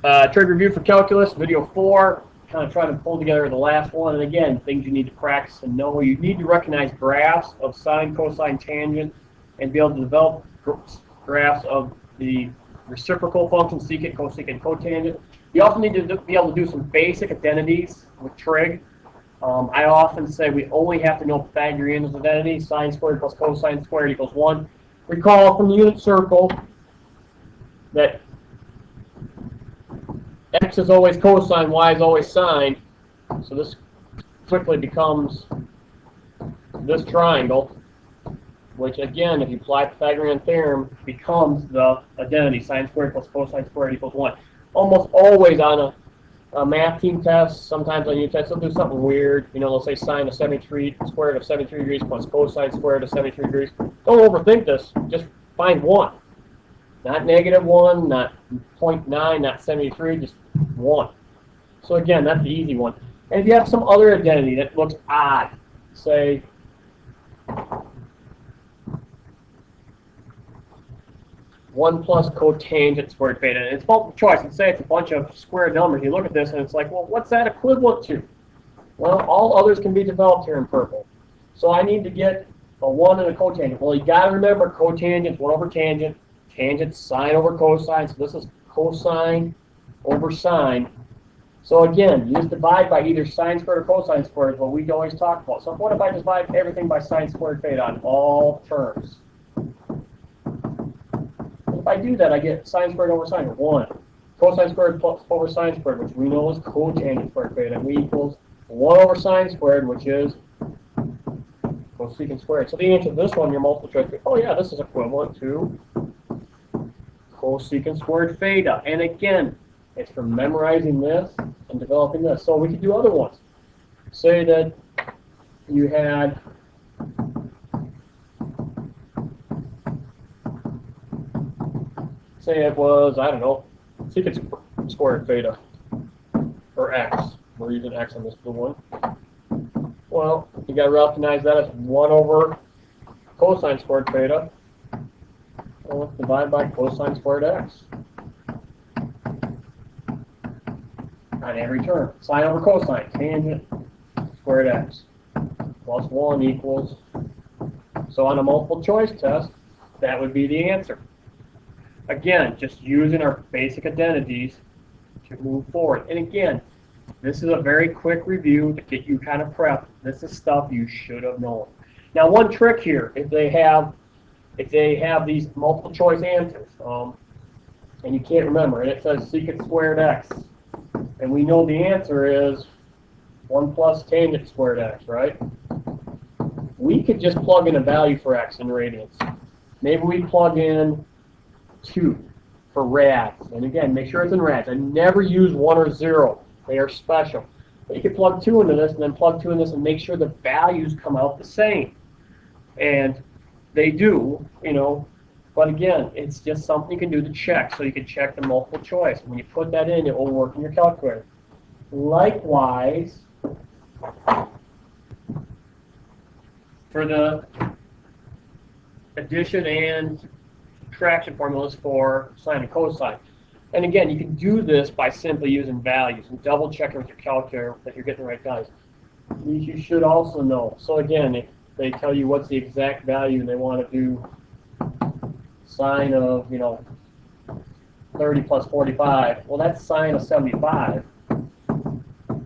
Trig review for calculus, video 4. Kind of trying to pull together the last one. And again, things you need to practice and know. You need to recognize graphs of sine, cosine, tangent, and be able to develop graphs of the reciprocal functions, secant, cosecant, cotangent. You also need to be able to do some basic identities with trig. I often say we only have to know Pythagorean identity. Sine squared plus cosine squared equals 1. Recall from the unit circle that x is always cosine, y is always sine. So this quickly becomes this triangle, which again, if you apply Pythagorean theorem, becomes the identity. Sine squared plus cosine squared equals 1. Almost always on a math team test, sometimes on unit tests, they'll do something weird. You know, they'll say sine of 73 squared of 73 degrees plus cosine squared of 73 degrees. Don't overthink this. Just find 1. Not -1, not 0.9, not 73, just 1. So again, that's the easy one. And if you have some other identity that looks odd, say 1 plus cotangent squared theta. And it's multiple choice. And say it's a bunch of square numbers. You look at this and it's like, well, what's that equivalent to? Well, all others can be developed here in purple. So I need to get a 1 and a cotangent. Well, you got to remember cotangent 1 over tangent. Tangent sine over cosine. So this is cosine over sine. So again, you just divide by either sine squared or cosine squared, what we always talk about. So what if I divide everything by sine squared theta on all terms? If I do that, I get sine squared over sine, 1. Cosine squared plus over sine squared, which we know is cotangent squared theta, and we equals 1 over sine squared, which is cosecant squared. So the answer to this one, your multiple choice, oh yeah, this is equivalent to cosecant squared theta. And again, it's from memorizing this and developing this. So we could do other ones. Say that you had say it was, I don't know, secant squared theta, or x. We're using x on this blue one. Well, you got to recognize that as 1 over cosine squared theta. Well, let's divide by cosine squared x on every term. Sine over cosine, tangent squared x, plus 1 equals. So on a multiple choice test, that would be the answer. Again, just using our basic identities to move forward. And again, this is a very quick review to get you kind of prepped. This is stuff you should have known. Now, one trick here, if they have these multiple choice answers, and you can't remember, and it says secant squared x, and we know the answer is 1 plus tangent squared x, right? We could just plug in a value for x in radians. Maybe we plug in 2 for rads. And again, make sure it's in rads. And never use 1 or 0. They are special. But you can plug 2 into this and then plug 2 in this and make sure the values come out the same. And they do, you know. But again, it's just something you can do to check. So you can check the multiple choice. When you put that in, it will work in your calculator. Likewise, for the addition and subtraction formulas for sine and cosine. And again, you can do this by simply using values and double checking with your calculator that you're getting the right values. These you should also know. So again, if they tell you what's the exact value and they want to do sine of, 30 plus 45, well, that's sine of 75.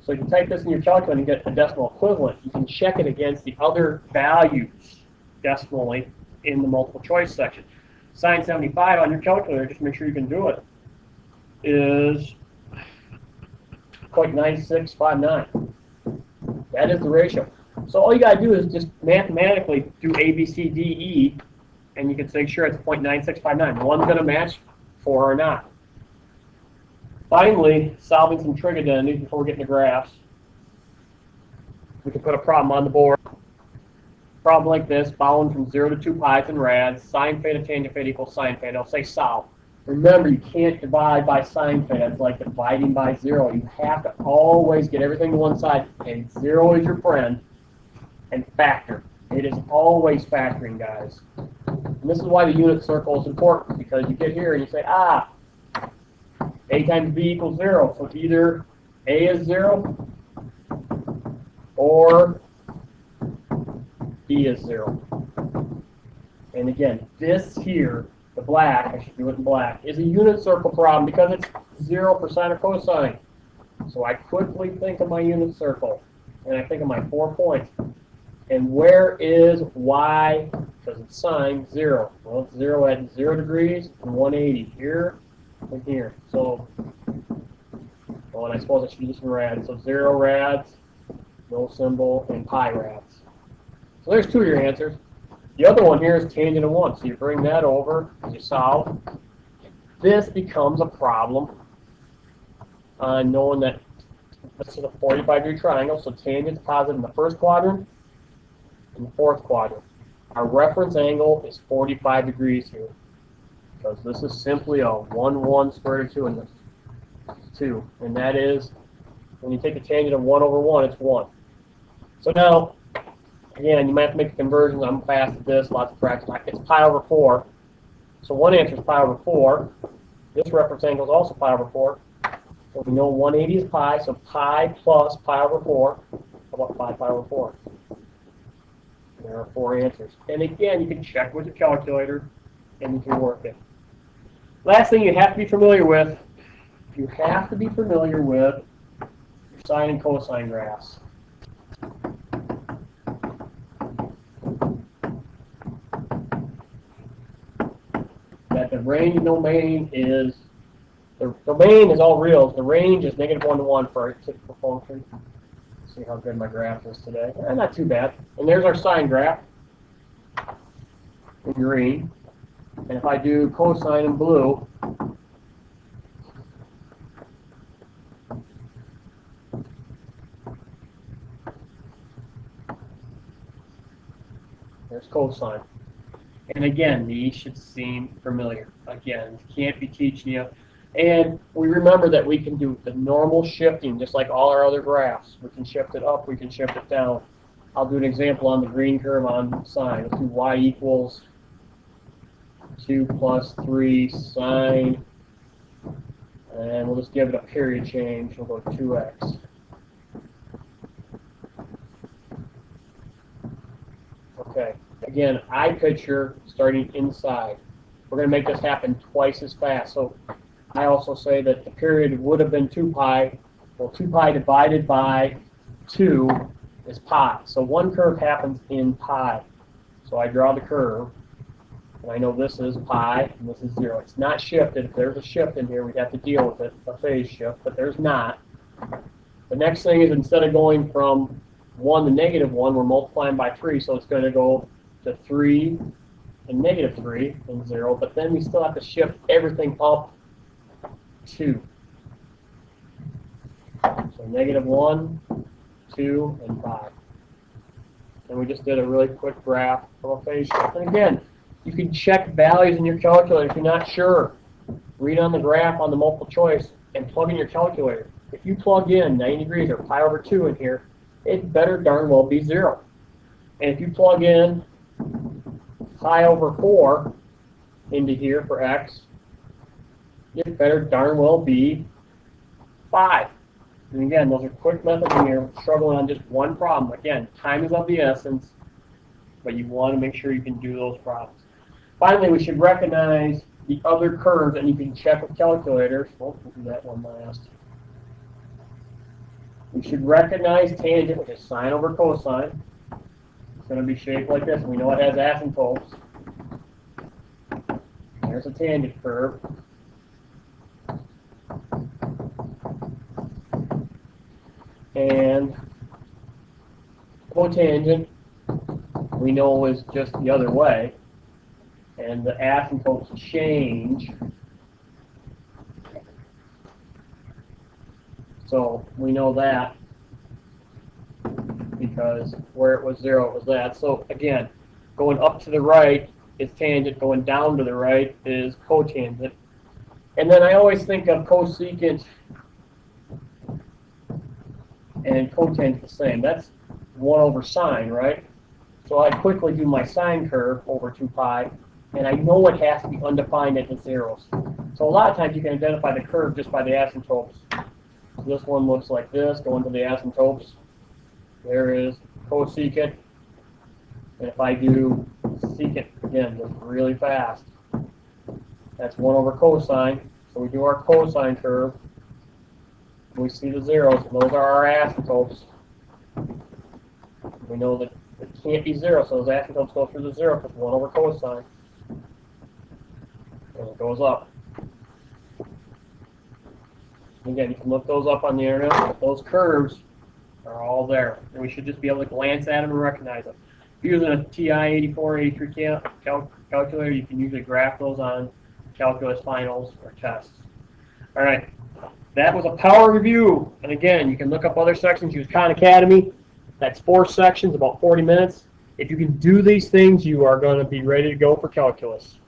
So you can type this in your calculator and get a decimal equivalent. You can check it against the other values decimally in the multiple choice section. Sine 75 on your calculator, just make sure you can do it, is 0.9659. That is the ratio. So all you got to do is just mathematically do A, B, C, D, E, and you can make sure it's 0.9659. One's going to match 4 or not. Finally, solving some trig identities before we get into graphs. We can put a problem on the board. Problem like this, following from 0 to 2 pi's and rads, sine theta tangent theta equals sine theta. I'll say solve. Remember, you can't divide by sine theta. It's like dividing by 0. You have to always get everything to one side, and 0 is your friend, and factor. It is always factoring, guys. And this is why the unit circle is important, because you get here and you say, A times B equals 0. So either A is 0 or B is 0. And again, this here, the black, I should do it in black, is a unit circle problem because it's 0 for sine or cosine. So I quickly think of my unit circle, and I think of my 4 points. And where is y, because it's sine, 0? Well, it's 0 at 0 degrees and 180, here and here. So, well, and I suppose I should use some rads. So 0 rads, no symbol, and pi rads. So there's 2 of your answers. The other one here is tangent of 1. So you bring that over, as you solve. This becomes a problem on knowing that this is a 45-degree triangle, so tangent's positive in the first quadrant and the fourth quadrant. Our reference angle is 45 degrees here, because this is simply a 1, 1 square root of 2 in this 2. And that is, when you take the tangent of 1 over 1, it's 1. So now, again, you might have to make a conversion. I'm fast at this, lots of practice. It's pi over 4. So one answer is pi over 4. This reference angle is also pi over 4. So we know 180 is pi, so pi plus pi over 4. How about pi over 4? There are 4 answers. And again, you can check with your calculator, and you can work it. Last thing you have to be familiar with, your sine and cosine graphs. That the range domain is, the domain is all reals. The range is -1 to 1 for a typical function. Let's see how good my graph is today. Not too bad. And there's our sine graph in green. And if I do cosine in blue, there's cosine. And again, these should seem familiar. Again, can't be teaching you. And we remember that we can do the normal shifting, just like all our other graphs. We can shift it up, we can shift it down. I'll do an example on the green curve on sine. Let's do y equals 2 plus 3 sine. And we'll just give it a period change. We'll go 2x. Okay. Again, I picture starting inside. We're going to make this happen twice as fast. So I also say that the period would have been 2 pi. Well, 2 pi divided by 2 is pi. So one curve happens in pi. So I draw the curve, and I know this is pi, and this is 0. It's not shifted. If there's a shift in here, we'd have to deal with it, a phase shift, but there's not. The next thing is, instead of going from 1 to -1, we're multiplying by 3, so it's going to go to 3 and -3 and 0, but then we still have to shift everything up 2. So -1, 2, and 5. And we just did a really quick graph of a phase shift. And again, you can check values in your calculator if you're not sure. Read on the graph on the multiple choice and plug in your calculator. If you plug in 90 degrees or pi over 2 in here, it better darn well be 0. And if you plug in pi over 4 into here for x, it better darn well be 5. And again, those are quick methods when you're struggling on just one problem. Again, time is of the essence, but you want to make sure you can do those problems. Finally, we should recognize the other curves, and you can check with calculators. Well, we'll do that one last. We should recognize tangent, which is sine over cosine. It's going to be shaped like this. We know it has asymptotes. There's a tangent curve. And cotangent, we know, is just the other way. And the asymptotes change. So we know that because where it was 0, it was that. So again, going up to the right is tangent, going down to the right is cotangent. And then I always think of cosecant and cotangent the same. That's 1 over sine, right? So I quickly do my sine curve over 2 pi, and I know it has to be undefined at the zeros. So a lot of times you can identify the curve just by the asymptotes. So this one looks like this, going to the asymptotes. There is cosecant. And if I do secant, again, just really fast, that's 1 over cosine. So we do our cosine curve. We see the zeros, and those are our asymptotes. We know that it can't be 0, so those asymptotes go through the 0 because 1 over cosine. And it goes up. Again, you can look those up on the internet, but those curves are all there. And we should just be able to glance at them and recognize them. If you're using a TI 84, 83 calculator, you can usually graph those on calculus finals or tests. All right, that was a power review. And again, you can look up other sections. Use Khan Academy. That's 4 sections, about 40 minutes. If you can do these things, you are going to be ready to go for calculus.